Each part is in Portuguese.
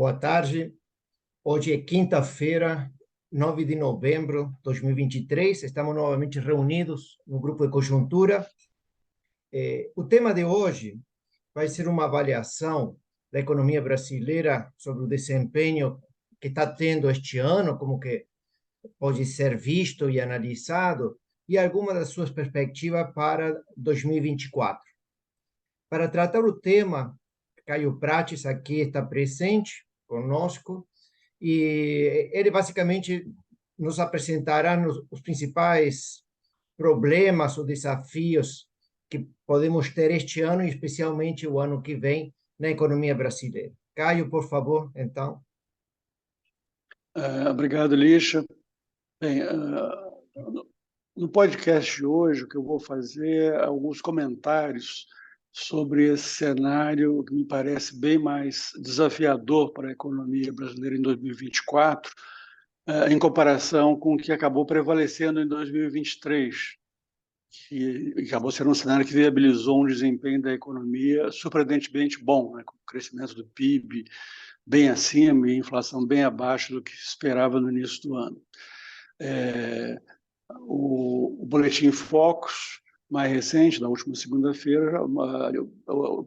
Boa tarde. Hoje é quinta-feira, 9 de novembro de 2023. Estamos novamente reunidos no grupo de conjuntura. O tema de hoje vai ser uma avaliação da economia brasileira sobre o desempenho que está tendo este ano, como que pode ser visto e analisado, e algumas das suas perspectivas para 2024. Para tratar o tema, Caio Prates aqui está presente conosco, e ele basicamente nos apresentará os principais problemas ou desafios que podemos ter este ano e especialmente o ano que vem na economia brasileira. Caio, por favor, então. Obrigado, Lixa. Bem, no podcast de hoje, o que eu vou fazer é alguns comentários sobre esse cenário que me parece bem mais desafiador para a economia brasileira em 2024, em comparação com o que acabou prevalecendo em 2023, que acabou sendo um cenário que viabilizou um desempenho da economia surpreendentemente bom, né, com o crescimento do PIB bem acima e inflação bem abaixo do que se esperava no início do ano. O Boletim Focus, mais recente, da última segunda-feira,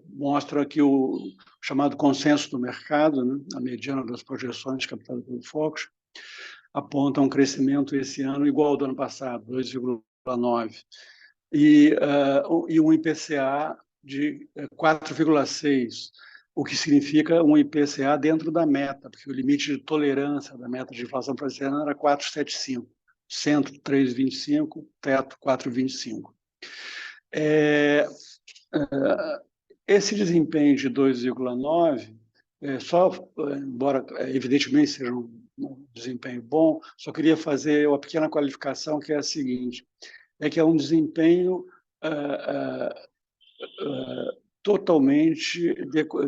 mostra que o chamado consenso do mercado, né, a mediana das projeções captadas pelo Focus, aponta um crescimento esse ano igual ao do ano passado, 2,9%, e um IPCA de 4,6%, o que significa um IPCA dentro da meta, porque o limite de tolerância da meta de inflação para esse ano era 4,75%, centro 3,25%, teto 4,25%. Esse desempenho de 2,9%, embora evidentemente seja um desempenho bom, só queria fazer uma pequena qualificação, que é a seguinte: é que é um desempenho totalmente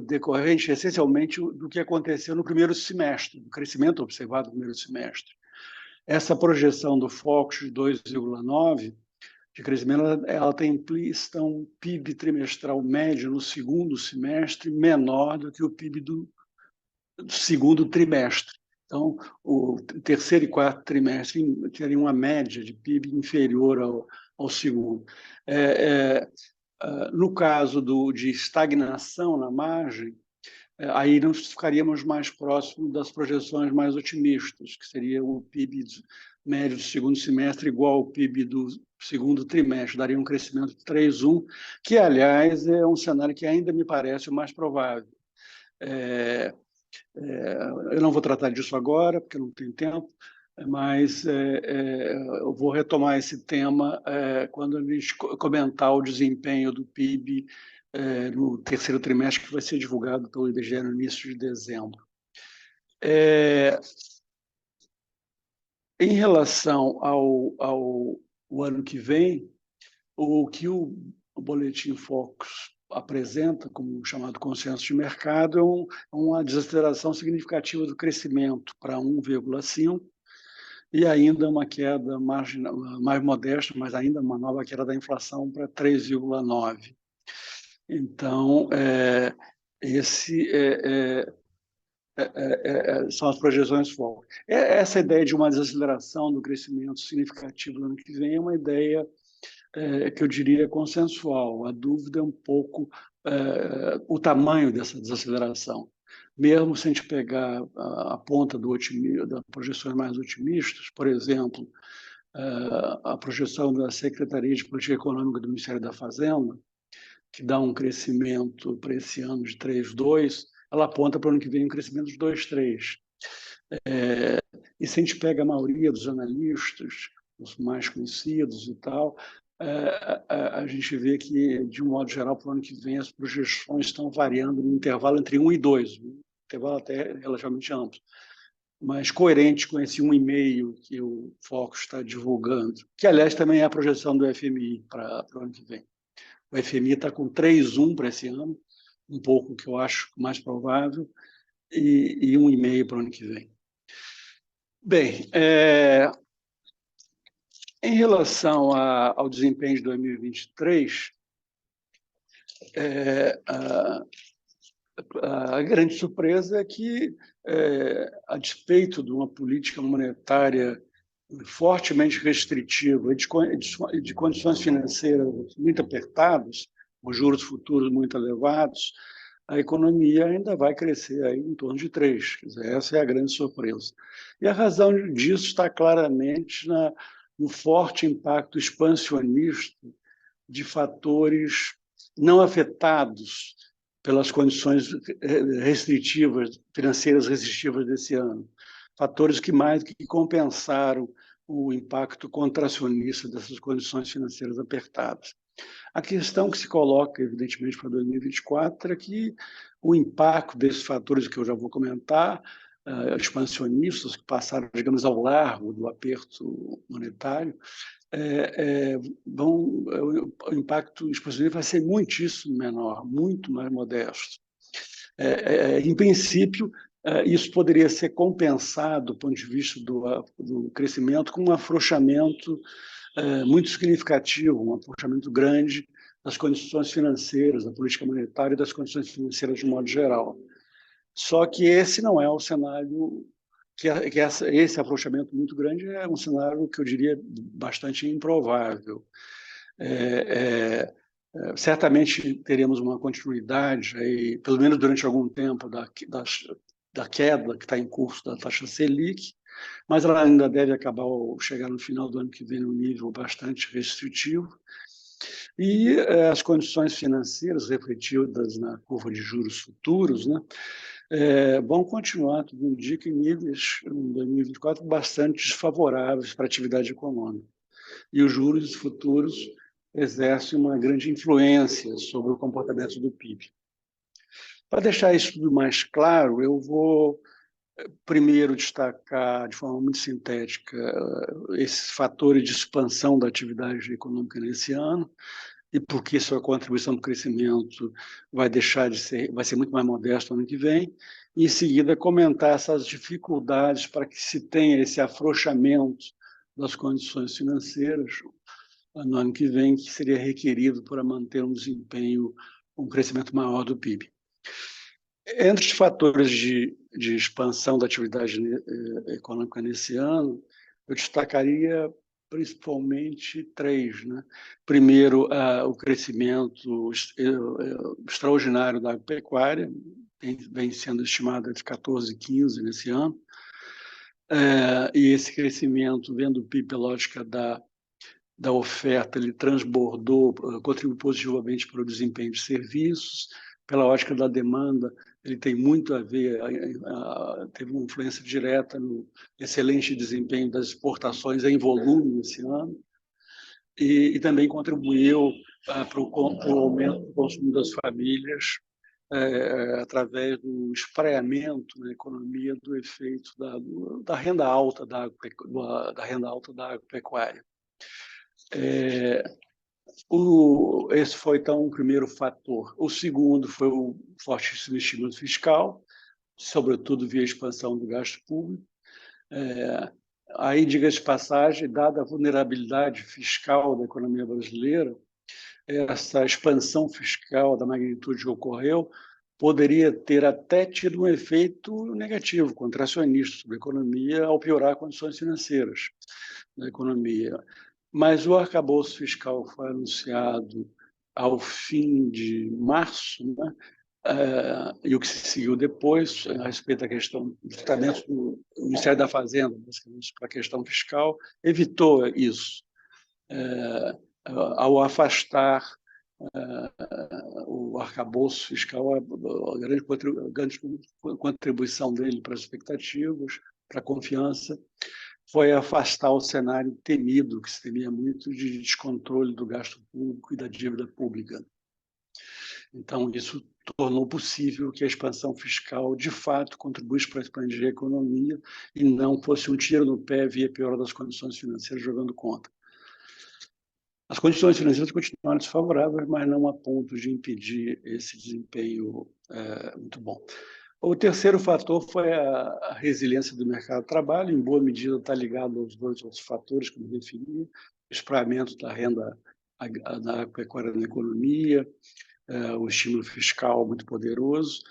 decorrente, essencialmente, do que aconteceu no primeiro semestre, do crescimento observado no primeiro semestre. Essa projeção do Focus de 2,9% de crescimento, ela tem implícita um PIB trimestral médio no segundo semestre menor do que o PIB do segundo trimestre. Então, o terceiro e quarto trimestre teriam uma média de PIB inferior ao segundo. No caso de estagnação na margem, aí nós ficaríamos mais próximos das projeções mais otimistas, que seria o PIB médio do segundo semestre igual ao PIB do segundo trimestre, daria um crescimento de 3,1%, que, aliás, é um cenário que ainda me parece o mais provável. Eu não vou tratar disso agora, porque não tenho tempo, mas eu vou retomar esse tema quando a gente comentar o desempenho do PIB no terceiro trimestre, que vai ser divulgado pelo IBGE no início de dezembro. Em relação ao ano que vem, o que o Boletim Focus apresenta como chamado consenso de mercado é uma desaceleração significativa do crescimento para 1,5%, e ainda uma queda mais modesta, mas ainda uma nova queda da inflação para 3,9%. Então, são as projeções Focus. Essa ideia de uma desaceleração do crescimento significativo no ano que vem é uma ideia que eu diria consensual. A dúvida é um pouco o tamanho dessa desaceleração. Mesmo se a gente pegar a ponta das projeções mais otimistas, por exemplo, a projeção da Secretaria de Política Econômica do Ministério da Fazenda, que dá um crescimento para esse ano de 3,2%, ela aponta para o ano que vem um crescimento de 2,3%. E se a gente pega a maioria dos analistas, os mais conhecidos e tal, a gente vê que, de um modo geral, para o ano que vem, as projeções estão variando no intervalo entre 1 e 2, um intervalo até relativamente amplo, mas coerente com esse 1,5 que o Focus está divulgando, que, aliás, também é a projeção do FMI para o ano que vem. O FMI está com 3,1 para esse ano, um pouco que eu acho mais provável, e 1,5 para o ano que vem. Bem, em relação ao desempenho de 2023, a grande surpresa é que, a despeito de uma política monetária fortemente restritiva e de condições financeiras muito apertadas, com juros futuros muito elevados, a economia ainda vai crescer aí em torno de 3. Quer dizer, essa é a grande surpresa. E a razão disso está claramente no forte impacto expansionista de fatores não afetados pelas condições restritivas, financeiras restritivas desse ano. Fatores que mais do que compensaram o impacto contracionista dessas condições financeiras apertadas. A questão que se coloca, evidentemente, para 2024 é que o impacto desses fatores que eu já vou comentar, expansionistas, que passaram, digamos, ao largo do aperto monetário, o impacto expansionista vai ser muitíssimo menor, muito mais modesto. Em princípio, isso poderia ser compensado do ponto de vista do crescimento com um afrouxamento muito significativo, um afrouxamento grande das condições financeiras, da política monetária e das condições financeiras de modo geral. Só que esse não é o cenário, esse afrouxamento muito grande é um cenário que eu diria bastante improvável. Certamente teremos uma continuidade, aí, pelo menos durante algum tempo, da queda que está em curso da taxa Selic, mas ela ainda deve chegar no final do ano que vem num nível bastante restritivo. E as condições financeiras refletidas na curva de juros futuros, né, vão continuar, tudo indica, em níveis, em 2024, bastante desfavoráveis para a atividade econômica. E os juros futuros exercem uma grande influência sobre o comportamento do PIB. Para deixar isso tudo mais claro, eu vou primeiro destacar de forma muito sintética esses fatores de expansão da atividade econômica nesse ano e por que sua contribuição para o crescimento vai ser muito mais modesta no ano que vem, e em seguida comentar essas dificuldades para que se tenha esse afrouxamento das condições financeiras no ano que vem, que seria requerido para manter um desempenho, um crescimento maior do PIB. Entre os fatores de expansão da atividade econômica nesse ano, eu destacaria principalmente 3. Né? Primeiro, o crescimento extraordinário da agropecuária, vem sendo estimado entre 14% e 15% nesse ano, e esse crescimento, vendo o PIB pela lógica da oferta, ele transbordou, contribuiu positivamente para o desempenho de serviços, pela ótica da demanda, ele tem muito a ver, teve uma influência direta no excelente desempenho das exportações em volume nesse ano, e também contribuiu para o aumento do consumo das famílias, através do espraiamento na economia do efeito da renda alta da renda alta da agropecuária. Esse foi, então, o primeiro fator. O segundo foi o fortíssimo estímulo fiscal, sobretudo via expansão do gasto público. Aí, diga-se de passagem, dada a vulnerabilidade fiscal da economia brasileira, essa expansão fiscal da magnitude que ocorreu poderia ter até tido um efeito negativo, contracionista sobre a economia, ao piorar condições financeiras da economia. Mas o arcabouço fiscal foi anunciado ao fim de março, né? E o que se seguiu depois, a respeito da questão do tratamento do Ministério da Fazenda, para a questão fiscal, evitou isso, ao afastar o arcabouço fiscal, a grande contribuição dele para as expectativas, para a confiança, foi afastar o cenário temido, que se temia muito, de descontrole do gasto público e da dívida pública. Então, isso tornou possível que a expansão fiscal, de fato, contribuísse para expandir a economia e não fosse um tiro no pé via pior das condições financeiras jogando contra. As condições financeiras continuaram desfavoráveis, mas não a ponto de impedir esse desempenho muito bom. O terceiro fator foi a resiliência do mercado de trabalho, em boa medida está ligado aos dois outros fatores que eu me referi, o espraiamento da renda da agropecuária na economia, o estímulo fiscal muito poderoso,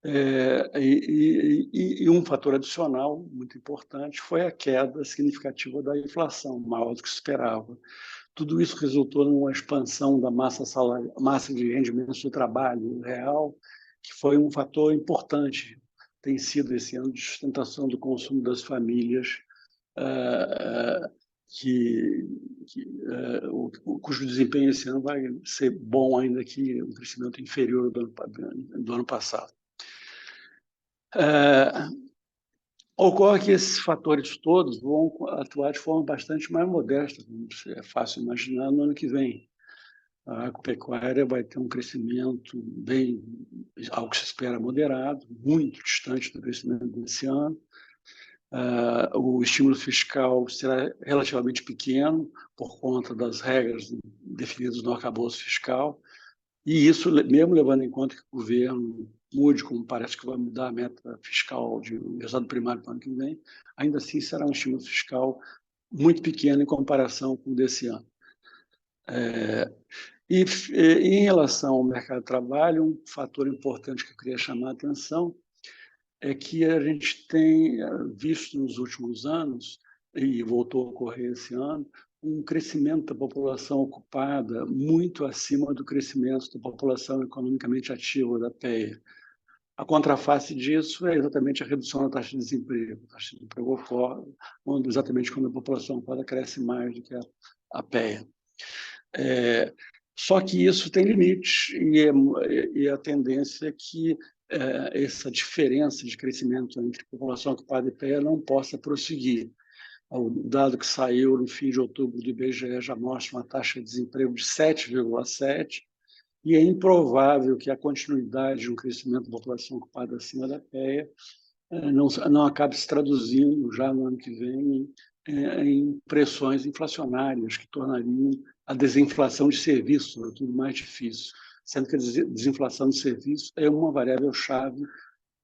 E um fator adicional muito importante foi a queda significativa da inflação, maior do que se esperava. Tudo isso resultou numa expansão da massa de rendimentos do trabalho real, que foi um fator importante, tem sido esse ano de sustentação do consumo das famílias, cujo desempenho esse ano vai ser bom, ainda que um crescimento inferior do ano passado. Ocorre que esses fatores todos vão atuar de forma bastante mais modesta, como é fácil imaginar, no ano que vem. A agropecuária vai ter um crescimento bem, algo que se espera moderado, muito distante do crescimento desse ano. O estímulo fiscal será relativamente pequeno por conta das regras definidas no arcabouço fiscal, e isso, mesmo levando em conta que o governo mude, como parece que vai mudar a meta fiscal de resultado primário para o ano que vem, ainda assim será um estímulo fiscal muito pequeno em comparação com o desse ano. E em relação ao mercado de trabalho, um fator importante que eu queria chamar a atenção é que a gente tem visto nos últimos anos, e voltou a ocorrer esse ano, um crescimento da população ocupada muito acima do crescimento da população economicamente ativa da PEA. A contraface disso é exatamente a redução da taxa de desemprego. A taxa de desemprego ocorre exatamente quando a população ocupada cresce mais do que a PEA. Só que isso tem limites, e a tendência é que essa diferença de crescimento entre população ocupada e PEA não possa prosseguir. O dado que saiu no fim de outubro do IBGE já mostra uma taxa de desemprego de 7,7%, e é improvável que a continuidade de um crescimento da população ocupada acima da PEA não acabe se traduzindo já no ano que vem em pressões inflacionárias que tornariam a desinflação de serviços, sobretudo, mais difícil, sendo que a desinflação de serviços é uma variável-chave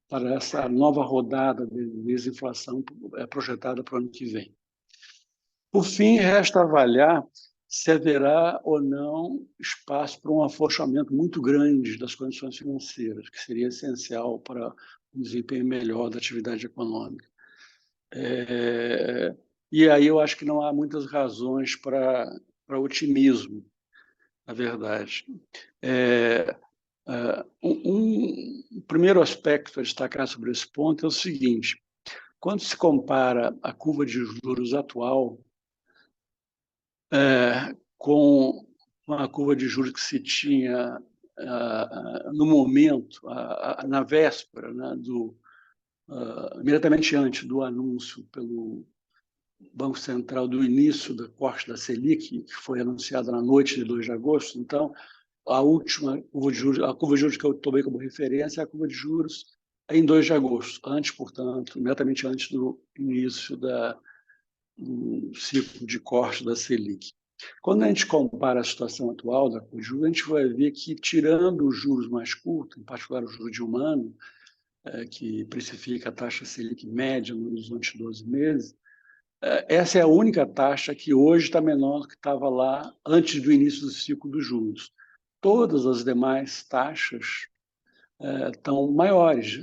para essa nova rodada de desinflação projetada para o ano que vem. Por fim, resta avaliar se haverá ou não espaço para um afrouxamento muito grande das condições financeiras, que seria essencial para um desempenho melhor da atividade econômica. E aí eu acho que não há muitas razões para otimismo, na verdade. Um primeiro aspecto a destacar sobre esse ponto é o seguinte: quando se compara a curva de juros atual com a curva de juros que se tinha no momento, na véspera, né, imediatamente antes do anúncio pelo Banco Central do início do corte da Selic, que foi anunciada na noite de 2 de agosto. Então, a última curva de juros que eu tomei como referência é a curva de juros em 2 de agosto, portanto, imediatamente antes do início do ciclo de corte da Selic. Quando a gente compara a situação atual da curva de juros, a gente vai ver que, tirando os juros mais curtos, em particular o juro de 1 ano, que precifica a taxa Selic média no horizonte de 12 meses, essa é a única taxa que hoje está menor do que estava lá antes do início do ciclo dos juros. Todas as demais taxas estão maiores,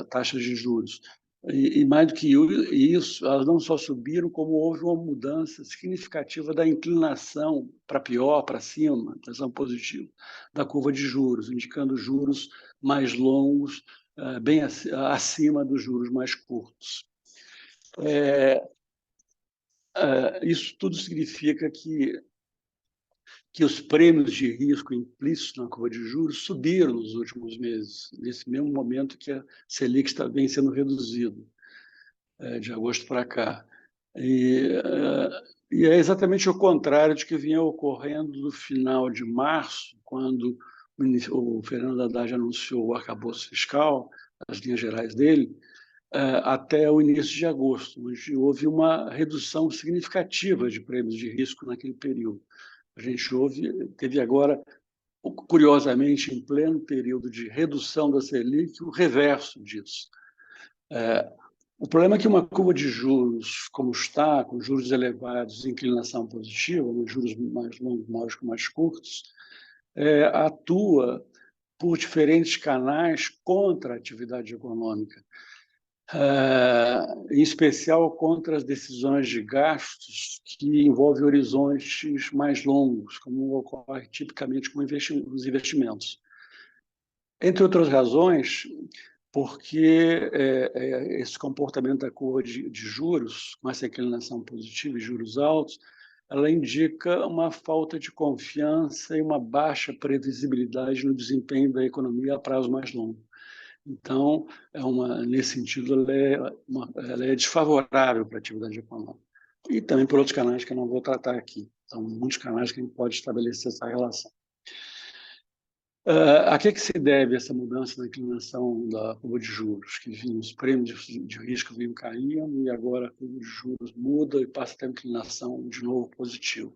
taxas de juros. E mais do que isso, elas não só subiram, como houve uma mudança significativa da inclinação para pior, para cima, tensão positiva, da curva de juros, indicando juros mais longos, bem acima dos juros mais curtos. Isso tudo significa que os prêmios de risco implícitos na curva de juros subiram nos últimos meses, nesse mesmo momento que a Selic vem sendo reduzido, de agosto para cá. E é exatamente o contrário de que vinha ocorrendo no final de março, quando o Fernando Haddad anunciou o arcabouço fiscal, as linhas gerais dele, até o início de agosto, onde houve uma redução significativa de prêmios de risco naquele período. A gente teve agora, curiosamente, em pleno período de redução da Selic, o reverso disso. O problema é que uma curva de juros, como está, com juros elevados e inclinação positiva, juros mais longos, mais curtos, atua por diferentes canais contra a atividade econômica, em especial contra as decisões de gastos que envolvem horizontes mais longos, como ocorre tipicamente com os investimentos. Entre outras razões, porque esse comportamento da curva de juros, com essa inclinação positiva e juros altos, ela indica uma falta de confiança e uma baixa previsibilidade no desempenho da economia a prazo mais longo. Então, nesse sentido, ela é desfavorável para a atividade econômica. E também por outros canais que eu não vou tratar aqui. São muitos canais que a gente pode estabelecer essa relação. A que se deve essa mudança na inclinação da curva de juros? Que os prêmios de risco vinham caindo e agora a curva de juros muda e passa a ter inclinação de novo positiva.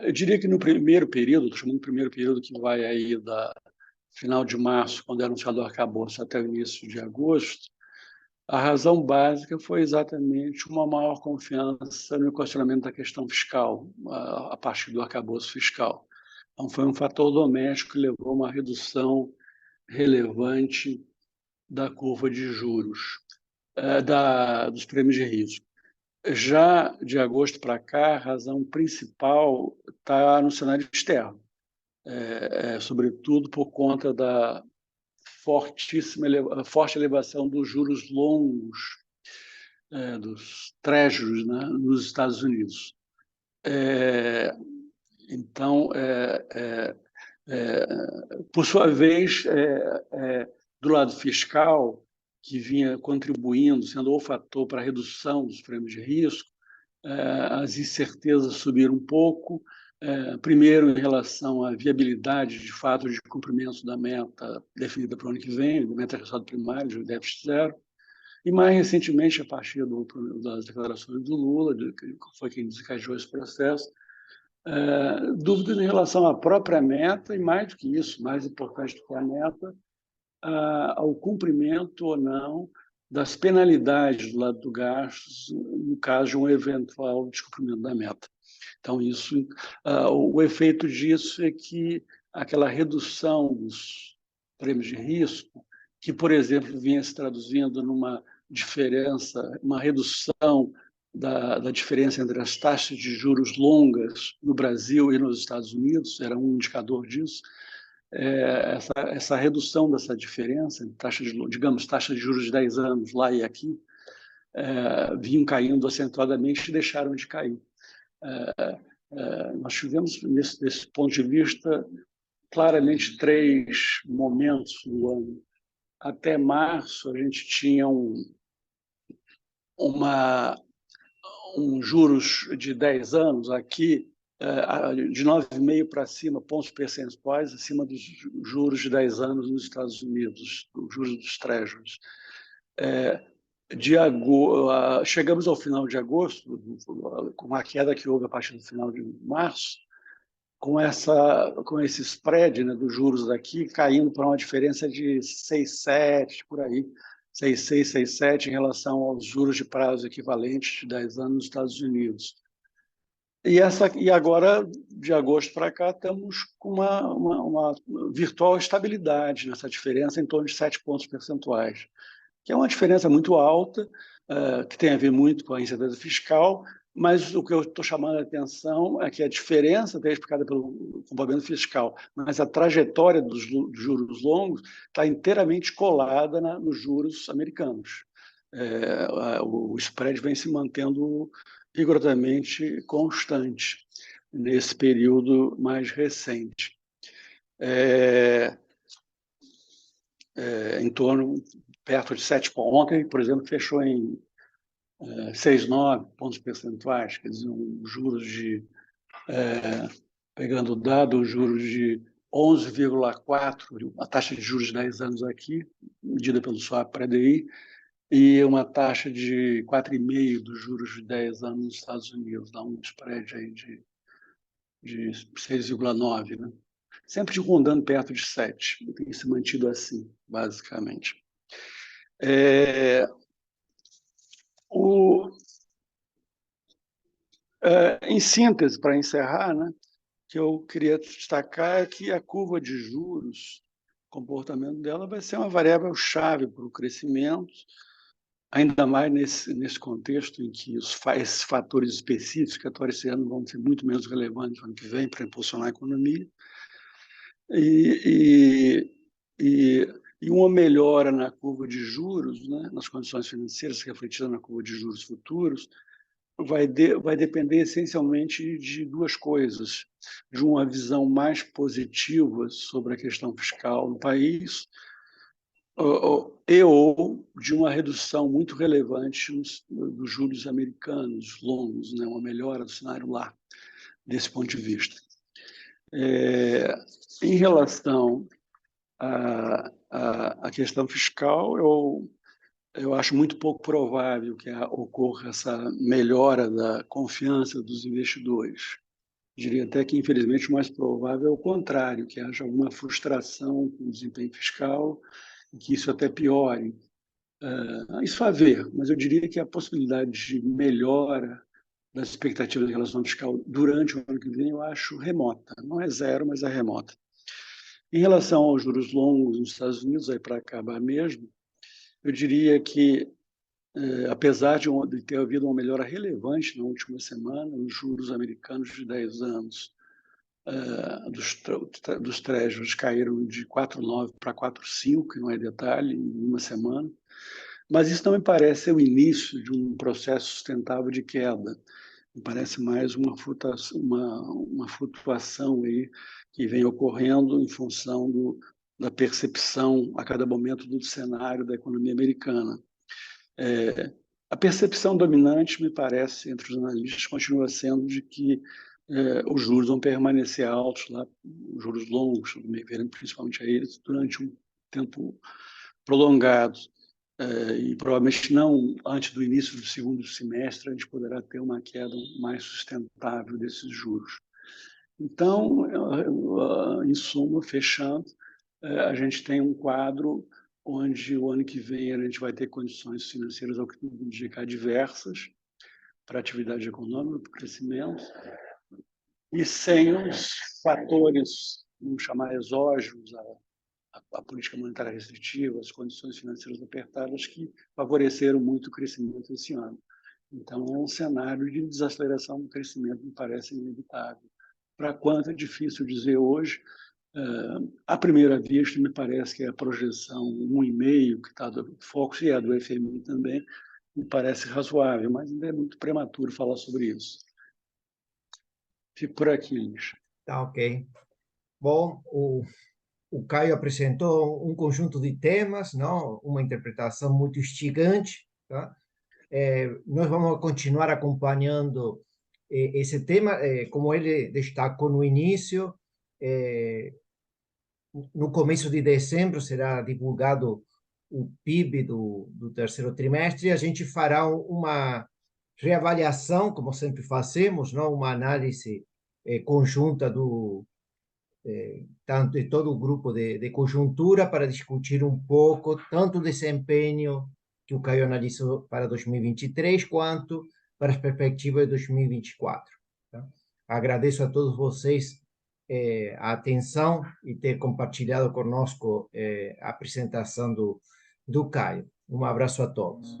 Eu diria que no primeiro período, estou chamando de primeiro período que vai aí da final de março, quando é anunciado o arcabouço, até o início de agosto, a razão básica foi exatamente uma maior confiança no equacionamento da questão fiscal, a partir do arcabouço fiscal. Então, foi um fator doméstico que levou a uma redução relevante da curva de juros, dos prêmios de risco. Já de agosto para cá, a razão principal está no cenário externo, sobretudo por conta da forte elevação dos juros longos, dos treasuries, né, nos Estados Unidos. Então, por sua vez, do lado fiscal, que vinha contribuindo, sendo o fator para a redução dos prêmios de risco, as incertezas subiram um pouco, primeiro em relação à viabilidade de fato de cumprimento da meta definida para o ano que vem, da meta de resultado primário, de déficit zero, e mais recentemente, a partir das declarações do Lula, que foi quem desencadeou esse processo, dúvidas em relação à própria meta e, mais do que isso, mais importante do que a meta, ao cumprimento ou não das penalidades do lado do gasto, no caso de um eventual descumprimento da meta. Então, o efeito disso é que aquela redução dos prêmios de risco, que, por exemplo, vinha se traduzindo numa diferença, uma redução da diferença entre as taxas de juros longas no Brasil e nos Estados Unidos, era um indicador disso. Essa redução dessa diferença, digamos, taxa de juros de 10 anos lá e aqui, vinham caindo acentuadamente e deixaram de cair. Nós tivemos, desse ponto de vista, claramente 3 momentos no ano. Até março, a gente tinha juros de 10 anos aqui, de 9,5 para cima, pontos percentuais, acima dos juros de 10 anos nos Estados Unidos, os juros dos treasuries. Chegamos ao final de agosto, com a queda que houve a partir do final de março, com esse spread, né, dos juros daqui caindo para uma diferença de 6,7 por aí, 6,6, 6,7 em relação aos juros de prazo equivalentes de 10 anos nos Estados Unidos. E agora, de agosto para cá, estamos com uma virtual estabilidade nessa diferença, em torno de 7 pontos percentuais, que é uma diferença muito alta, que tem a ver muito com a incerteza fiscal, mas o que eu estou chamando a atenção é que a diferença está explicada pelo comportamento fiscal, mas a trajetória dos juros longos está inteiramente colada nos juros americanos. O spread vem se mantendo rigorosamente constante nesse período mais recente. Em torno, perto de 7 pontos. Ontem, por exemplo, fechou em 6,9 pontos percentuais, quer dizer, juros de, pegando o dado, os juros de 11,4, a taxa de juros de 10 anos aqui, medida pelo swap pré-DI, e uma taxa de 4,5 dos juros de 10 anos nos Estados Unidos, dá um spread aí de 6,9, né? Sempre rondando perto de 7, tem se mantido assim, basicamente. Em síntese, para encerrar, né, que eu queria destacar é que a curva de juros, o comportamento dela vai ser uma variável-chave para o crescimento, ainda mais nesse contexto em que esses fatores específicos que atuam esse ano vão ser muito menos relevantes no ano que vem para impulsionar a economia. E, e, e uma melhora na curva de juros, né, nas condições financeiras refletida na curva de juros futuros, vai depender essencialmente de duas coisas: de uma visão mais positiva sobre a questão fiscal no país, ou de uma redução muito relevante dos juros americanos longos, né, uma melhora do cenário lá, desse ponto de vista. Em relação à questão fiscal, eu acho muito pouco provável que ocorra essa melhora da confiança dos investidores. Diria até que, infelizmente, o mais provável é o contrário, que haja alguma frustração com o desempenho fiscal e que isso até piore. Isso a ver, mas eu diria que a possibilidade de melhora das expectativas em relação ao fiscal durante o ano que vem eu acho remota. Não é zero, mas é remota. Em relação aos juros longos nos Estados Unidos, aí para acabar mesmo, eu diria que, apesar de ter havido uma melhora relevante na última semana, os juros americanos de 10 anos dos Treasuries caíram de 4,9 para 4,5, que não é detalhe, em uma semana. Mas isso não me parece ser o início de um processo sustentável de queda. Me parece mais uma flutuação aí que vem ocorrendo em função da percepção a cada momento do cenário da economia americana. A percepção dominante, me parece, entre os analistas, continua sendo de que os juros vão permanecer altos, lá, os juros longos, principalmente a eles, durante um tempo prolongado. E provavelmente não antes do início do segundo semestre a gente poderá ter uma queda mais sustentável desses juros. Então, em suma, fechando, a gente tem um quadro onde o ano que vem a gente vai ter condições financeiras, ao que tudo indica, diversas para a atividade econômica, para o crescimento, e sem os fatores, vamos chamar exógenos, a política monetária restritiva, as condições financeiras apertadas que favoreceram muito o crescimento esse ano. Então, é um cenário de desaceleração do crescimento, me parece inevitável. Para quanto é difícil dizer hoje, à primeira vista, me parece que a projeção 1,5, que está do Focus e a do FMI também, me parece razoável, mas ainda é muito prematuro falar sobre isso. Fico por aqui, Luiz. Tá ok. Bom, o Caio apresentou um conjunto de temas, não? Uma interpretação muito instigante, tá? Nós vamos continuar acompanhando esse tema, como ele destacou no início, no começo de dezembro será divulgado o PIB do terceiro trimestre e a gente fará uma reavaliação, como sempre fazemos, não? Uma análise conjunta tanto de todo o grupo de conjuntura para discutir um pouco tanto o desempenho que o Caio analisou para 2023 quanto para as perspectivas de 2024. Tá? Agradeço a todos vocês a atenção e ter compartilhado conosco a apresentação do Caio. Um abraço a todos.